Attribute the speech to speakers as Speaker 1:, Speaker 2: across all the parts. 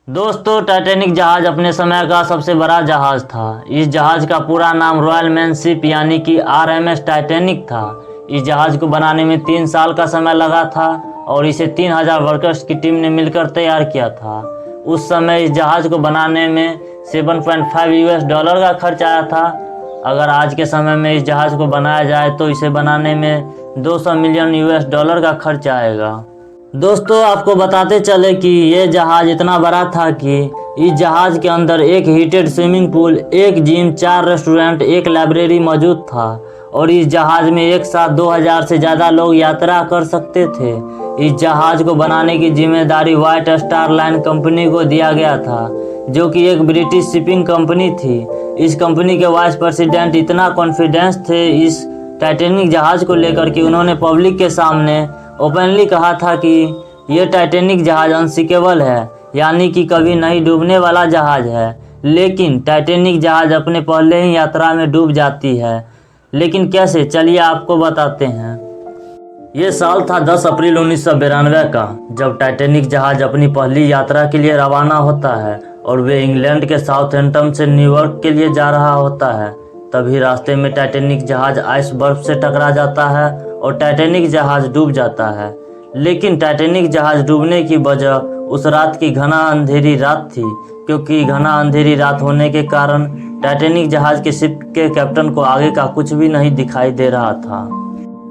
Speaker 1: दोस्तों, टाइटैनिक जहाज अपने समय का सबसे बड़ा जहाज था। इस जहाज का पूरा नाम रॉयल मैन शिप यानी कि RMS टाइटैनिक था। इस जहाज को बनाने में 3 साल का समय लगा था और इसे 3000 वर्कर्स की टीम ने मिलकर तैयार किया था। उस समय इस जहाज को बनाने में $7.5 का खर्च आया था। अगर आज के समय में इस जहाज को बनाया जाए तो इसे बनाने में $200 मिलियन का खर्च आएगा। दोस्तों, आपको बताते चले कि ये जहाज इतना बड़ा था कि इस जहाज के अंदर एक हीटेड स्विमिंग पूल, एक जिम, 4 रेस्टोरेंट, एक लाइब्रेरी मौजूद था और इस जहाज में एक साथ 2000 से ज़्यादा लोग यात्रा कर सकते थे। इस जहाज को बनाने की जिम्मेदारी व्हाइट स्टार लाइन कंपनी को दिया गया था, जो कि एक ब्रिटिश शिपिंग कंपनी थी। इस कंपनी के वाइस प्रेसिडेंट इतना कॉन्फिडेंस थे इस टाइटैनिक जहाज को लेकर कि उन्होंने पब्लिक के सामने ओपनली कहा था कि यह टाइटैनिक जहाज अनसिंकेबल है, यानी कि कभी नहीं डूबने वाला जहाज है। लेकिन टाइटैनिक जहाज अपने पहले ही यात्रा में डूब जाती है। लेकिन कैसे, चलिए आपको बताते हैं। ये साल था 10 अप्रैल 1992 का, जब टाइटैनिक जहाज अपनी पहली यात्रा के लिए रवाना होता है और वे इंग्लैंड के साउथहैम्पटन से न्यूयॉर्क के लिए जा रहा होता है। तभी रास्ते में टाइटैनिक जहाज आइस बर्फ से टकरा जाता है और टाइटैनिक जहाज डूब जाता है। लेकिन टाइटैनिक जहाज डूबने की वजह उस रात की घना अंधेरी रात थी, क्योंकि घना अंधेरी रात होने के कारण टाइटैनिक जहाज के शिप के कैप्टन को आगे का कुछ भी नहीं दिखाई दे रहा था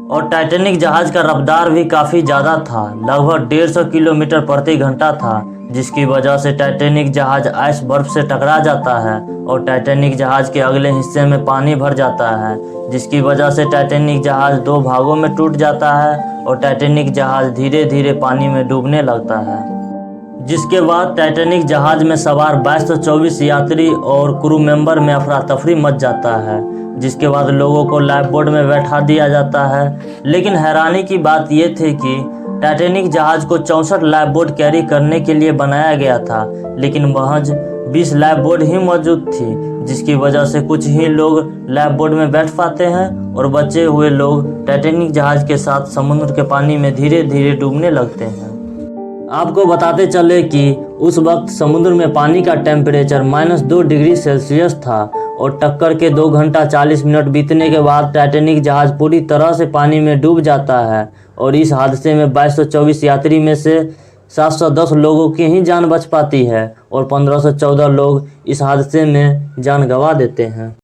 Speaker 1: और टाइटैनिक जहाज का रफ्तार भी काफ़ी ज़्यादा था, लगभग 150 किलोमीटर प्रति घंटा था, जिसकी वजह से टाइटैनिक जहाज आइस बर्फ से टकरा जाता है और टाइटैनिक जहाज के अगले हिस्से में पानी भर जाता है, जिसकी वजह से टाइटैनिक जहाज 2 भागों में टूट जाता है और टाइटैनिक जहाज धीरे धीरे पानी में डूबने लगता है। जिसके बाद टाइटैनिक जहाज में सवार 2224 यात्री और क्रू मेंबर में अफरा तफरी मच जाता है, जिसके बाद लोगों को लाइफ बोट में बैठा दिया जाता है। लेकिन हैरानी की बात यह थी कि टाइटैनिक जहाज को 64 लाइफ बोट कैरी करने के लिए बनाया गया था, लेकिन महज 20 लाइफ बोट ही मौजूद थी, जिसकी वजह से कुछ ही लोग लाइफ बोट में बैठ पाते हैं और बचे हुए लोग टाइटैनिक जहाज के साथ समुद्र के पानी में धीरे धीरे डूबने लगते हैं। आपको बताते चले कि उस वक्त समुद्र में पानी का टेम्परेचर -2 डिग्री सेल्सियस था और टक्कर के 2 घंटा 40 मिनट बीतने के बाद टाइटैनिक जहाज पूरी तरह से पानी में डूब जाता है और इस हादसे में 2224 यात्री में से 710 लोगों की ही जान बच पाती है और 1514 लोग इस हादसे में जान गंवा देते हैं।